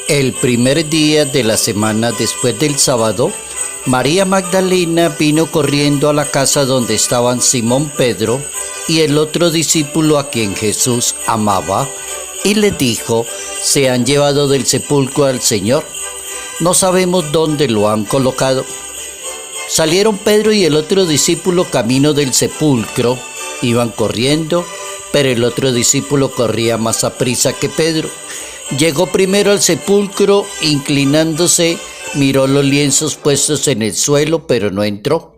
El primer día de la semana después del sábado, María Magdalena vino corriendo a la casa donde estaban Simón Pedro y el otro discípulo a quien Jesús amaba, y le dijo: se han llevado del sepulcro al Señor, no sabemos dónde lo han colocado. Salieron Pedro y el otro discípulo camino del sepulcro, iban corriendo, pero el otro discípulo corría más aprisa que Pedro. Llegó primero al sepulcro, inclinándose, miró los lienzos puestos en el suelo, pero no entró.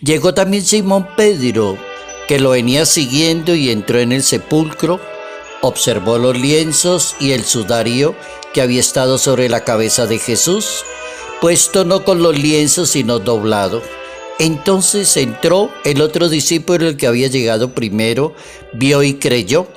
Llegó también Simón Pedro, que lo venía siguiendo, y entró en el sepulcro, observó los lienzos y el sudario que había estado sobre la cabeza de Jesús, puesto no con los lienzos sino doblado. Entonces entró el otro discípulo, el que había llegado primero, vio y creyó,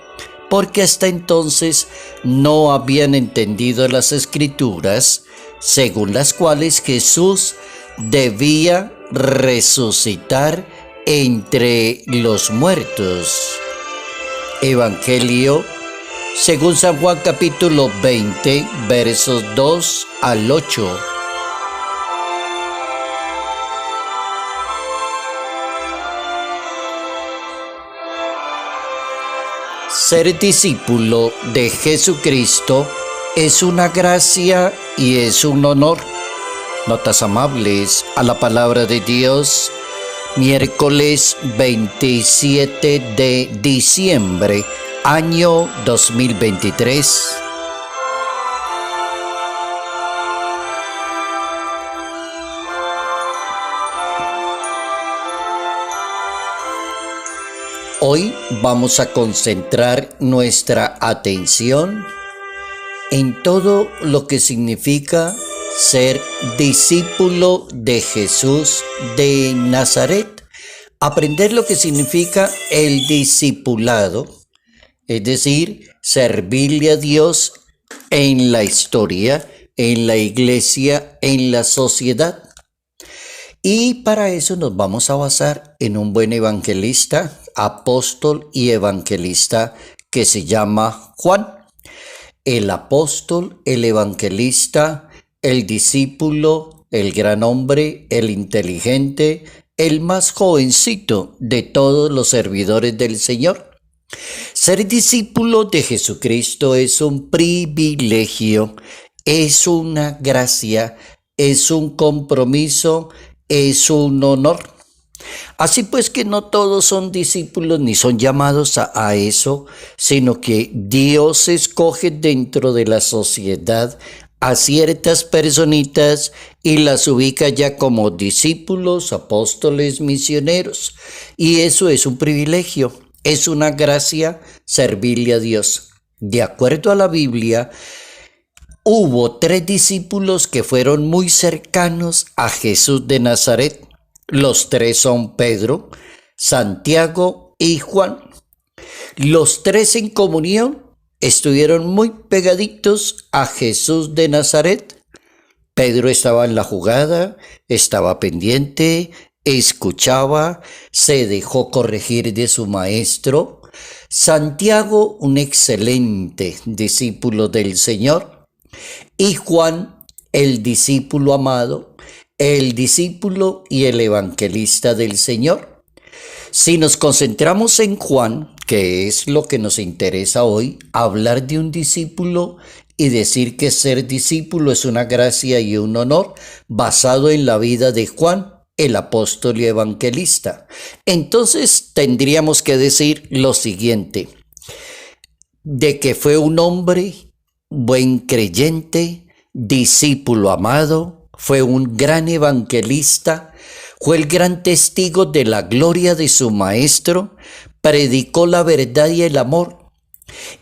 porque hasta entonces no habían entendido las Escrituras, según las cuales Jesús debía resucitar entre los muertos. Evangelio según San Juan, capítulo 20, versos 2 al 8. Ser discípulo de Jesucristo es una gracia y es un honor. Notas amables a la palabra de Dios, miércoles 27 de diciembre, año 2023. Hoy vamos a concentrar nuestra atención en todo lo que significa ser discípulo de Jesús de Nazaret. Aprender lo que significa el discipulado, es decir, servirle a Dios en la historia, en la iglesia, en la sociedad. Y para eso nos vamos a basar en un buen evangelista, apóstol y evangelista que se llama Juan. El apóstol, el evangelista, el discípulo, el gran hombre, el inteligente, el más jovencito de todos los servidores del Señor. Ser discípulo de Jesucristo es un privilegio, es una gracia, es un compromiso, es un honor. Así pues que no todos son discípulos ni son llamados a eso, sino que Dios escoge dentro de la sociedad a ciertas personitas y las ubica ya como discípulos, apóstoles, misioneros. Y eso es un privilegio, es una gracia servirle a Dios. De acuerdo a la Biblia, hubo 3 discípulos que fueron muy cercanos a Jesús de Nazaret. Los 3 son Pedro, Santiago y Juan. Los 3 en comunión estuvieron muy pegaditos a Jesús de Nazaret. Pedro estaba en la jugada, estaba pendiente, escuchaba, se dejó corregir de su maestro. Santiago, un excelente discípulo del Señor. Y Juan, el discípulo amado, el discípulo y el evangelista del Señor. Si nos concentramos en Juan, que es lo que nos interesa hoy, hablar de un discípulo y decir que ser discípulo es una gracia y un honor basado en la vida de Juan, el apóstol y evangelista. Entonces tendríamos que decir lo siguiente: de que fue un hombre buen creyente, discípulo amado, fue un gran evangelista, fue el gran testigo de la gloria de su maestro, predicó la verdad y el amor,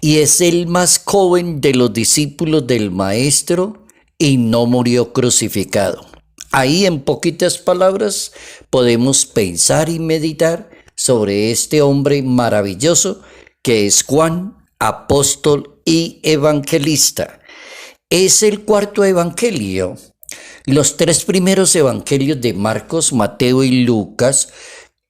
y es el más joven de los discípulos del maestro y no murió crucificado. Ahí, en poquitas palabras, podemos pensar y meditar sobre este hombre maravilloso que es Juan, apóstol y evangelista. Es el cuarto evangelio. Los 3 primeros evangelios de Marcos, Mateo y Lucas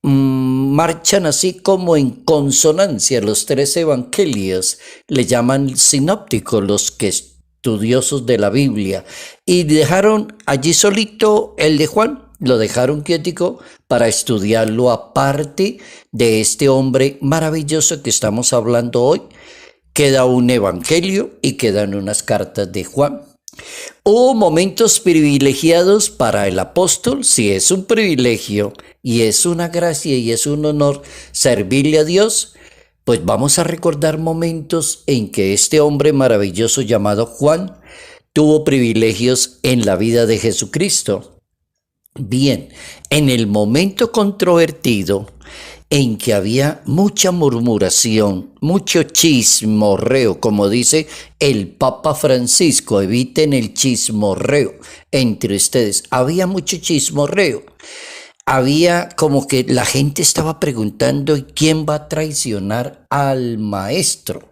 marchan así como en consonancia. Los tres evangelios le llaman sinópticos los que estudiosos de la Biblia, y dejaron allí solito el de Juan, lo dejaron quietico para estudiarlo aparte de este hombre maravilloso que estamos hablando hoy. Queda un evangelio y quedan unas cartas de Juan. Hubo momentos privilegiados para el apóstol. Si es un privilegio y es una gracia y es un honor servirle a Dios, pues vamos a recordar momentos en que este hombre maravilloso llamado Juan tuvo privilegios en la vida de Jesucristo. Bien, en el momento controvertido en que había mucha murmuración, mucho chismorreo, como dice el Papa Francisco, eviten el chismorreo entre ustedes. Había mucho chismorreo. Había como que la gente estaba preguntando quién va a traicionar al maestro.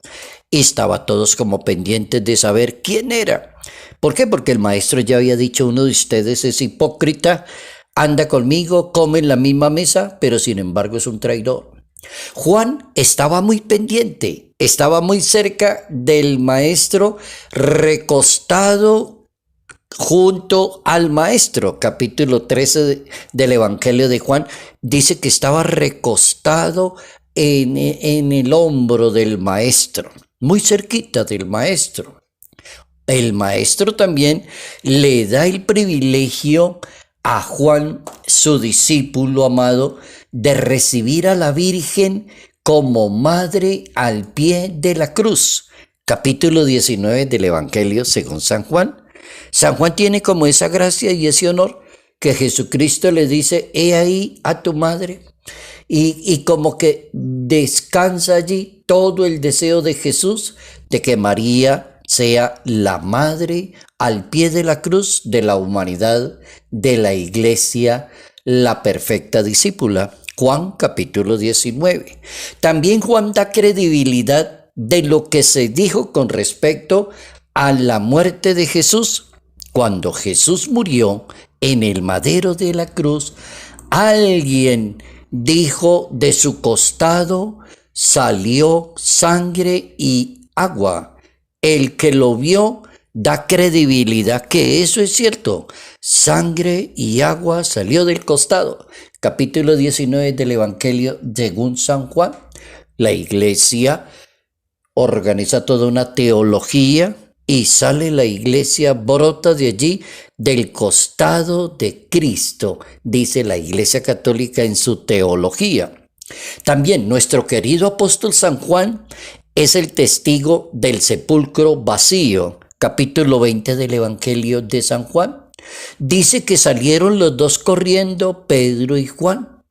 Y estaba todos como pendientes de saber quién era. ¿Por qué? Porque el maestro ya había dicho, uno de ustedes es hipócrita, anda conmigo, come en la misma mesa, pero sin embargo es un traidor. Juan estaba muy pendiente, estaba muy cerca del maestro, recostado junto al maestro. Capítulo 13 del Evangelio de Juan dice que estaba recostado en el hombro del maestro, muy cerquita del maestro. El maestro también le da el privilegio a Juan, su discípulo amado, de recibir a la Virgen como madre al pie de la cruz. Capítulo 19 del Evangelio según San Juan. San Juan tiene como esa gracia y ese honor que Jesucristo le dice, he ahí a tu madre. Y como que descansa allí todo el deseo de Jesús de que María sea la madre al pie de la cruz de la humanidad, de la iglesia, la perfecta discípula. Juan capítulo 19. También Juan da credibilidad de lo que se dijo con respecto a la muerte de Jesús. Cuando Jesús murió en el madero de la cruz, alguien dijo, de su costado salió sangre y agua. El que lo vio da credibilidad que eso es cierto. Sangre y agua salió del costado. Capítulo 19 del Evangelio según San Juan. La iglesia organiza toda una teología y sale la iglesia, brota de allí, del costado de Cristo, dice la Iglesia Católica en su teología. También nuestro querido apóstol San Juan es el testigo del sepulcro vacío. Capítulo 20 del Evangelio de San Juan. Dice que salieron los dos corriendo, Pedro y Juan.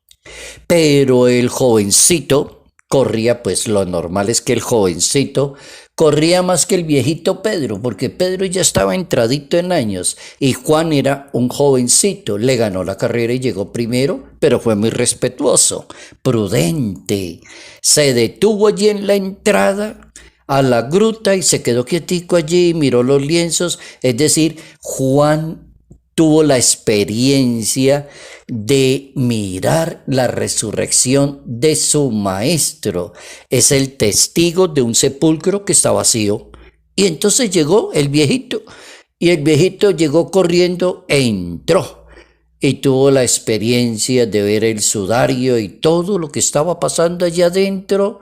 Pero el jovencito corría, pues lo normal es que el jovencito corría más que el viejito Pedro, porque Pedro ya estaba entradito en años y Juan era un jovencito. Le ganó la carrera y llegó primero, pero fue muy respetuoso, prudente. Se detuvo allí en la entrada a la gruta y se quedó quietico allí, miró los lienzos. Es decir, Juan tuvo la experiencia de mirar la resurrección de su maestro. Es el testigo de un sepulcro que está vacío. Y entonces llegó el viejito, y el viejito llegó corriendo e entró. Y tuvo la experiencia de ver el sudario y todo lo que estaba pasando allá adentro.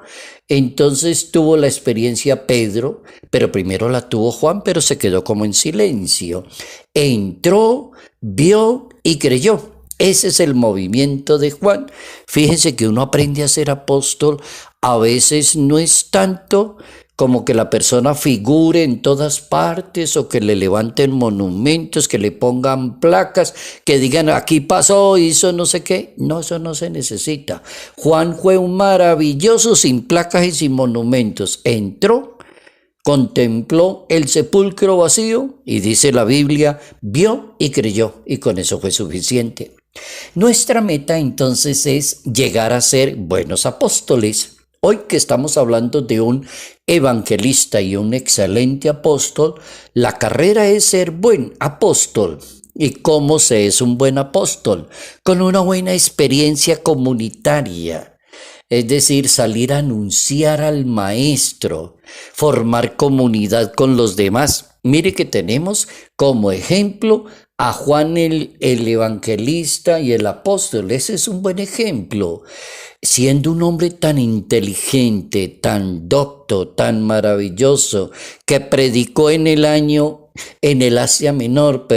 Entonces tuvo la experiencia Pedro, pero primero la tuvo Juan, pero se quedó como en silencio. Entró, vio y creyó. Ese es el movimiento de Juan. Fíjense que uno aprende a ser apóstol. A veces no es tanto como que la persona figure en todas partes o que le levanten monumentos, que le pongan placas, que digan aquí pasó, hizo no sé qué. No, eso no se necesita. Juan fue un maravilloso sin placas y sin monumentos. Entró, contempló el sepulcro vacío y dice la Biblia, vio y creyó, y con eso fue suficiente. Nuestra meta entonces es llegar a ser buenos apóstoles. Hoy que estamos hablando de un evangelista y un excelente apóstol, la carrera es ser buen apóstol. ¿Y cómo se es un buen apóstol? Con una buena experiencia comunitaria. Es decir, salir a anunciar al maestro, formar comunidad con los demás. Mire que tenemos como ejemplo a Juan el evangelista y el apóstol. Ese es un buen ejemplo. Siendo un hombre tan inteligente, tan docto, tan maravilloso, que predicó en el Asia Menor,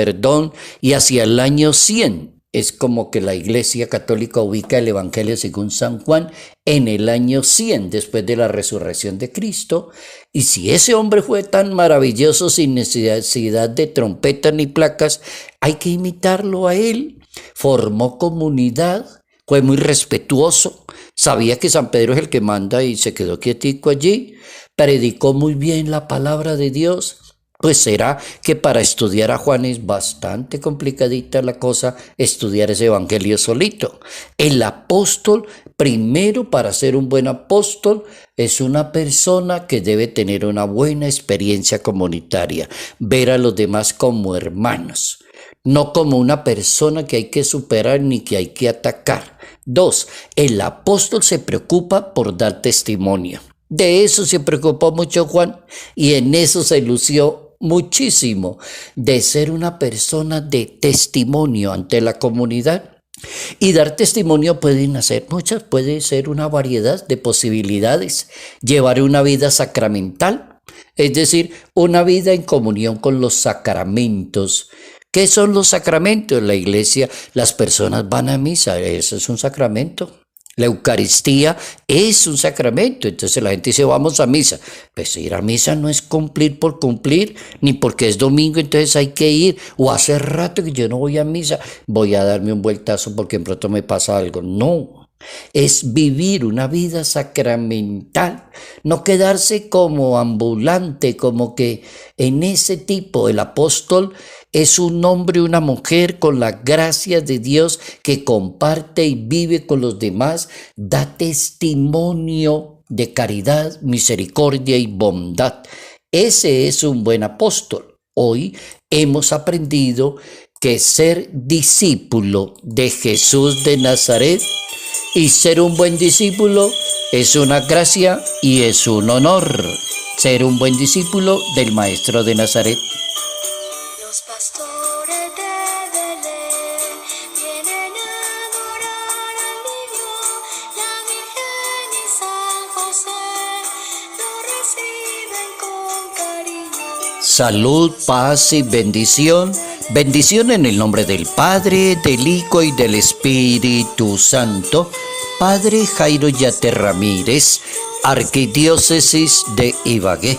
y hacia el año 100. Es como que la Iglesia Católica ubica el Evangelio según San Juan en el año 100 después de la resurrección de Cristo. Y si ese hombre fue tan maravilloso sin necesidad de trompetas ni placas, hay que imitarlo a él. Formó comunidad, fue muy respetuoso, sabía que San Pedro es el que manda y se quedó quietico allí. Predicó muy bien la palabra de Dios. Pues será que para estudiar a Juan es bastante complicadita la cosa, estudiar ese evangelio solito. El apóstol, primero, para ser un buen apóstol, es una persona que debe tener una buena experiencia comunitaria, ver a los demás como hermanos, no como una persona que hay que superar ni que hay que atacar. 2, el apóstol se preocupa por dar testimonio. De eso se preocupó mucho Juan y en eso se lució muchísimo, de ser una persona de testimonio ante la comunidad. Y dar testimonio pueden hacer muchas, puede ser una variedad de posibilidades. Llevar una vida sacramental, es decir, una vida en comunión con los sacramentos. ¿Qué son los sacramentos? En la iglesia las personas van a misa, eso es un sacramento. La Eucaristía es un sacramento, entonces la gente dice vamos a misa. Pues ir a misa no es cumplir por cumplir, ni porque es domingo entonces hay que ir, o hace rato que yo no voy a misa, voy a darme un vueltazo porque en pronto me pasa algo. No, es vivir una vida sacramental, no quedarse como ambulante, como que en ese tipo. El apóstol es un hombre, una mujer con la gracia de Dios que comparte y vive con los demás, da testimonio de caridad, misericordia y bondad. Ese es un buen apóstol. Hoy hemos aprendido que ser discípulo de Jesús de Nazaret y ser un buen discípulo es una gracia y es un honor. Ser un buen discípulo del Maestro de Nazaret. Los pastores de Belén vienen a adorar al niño, la Virgen y San José lo reciben con cariño. Salud, paz y bendición. Bendición en el nombre del Padre, del Hijo y del Espíritu Santo. Padre Jairo Yate Ramírez, Arquidiócesis de Ibagué.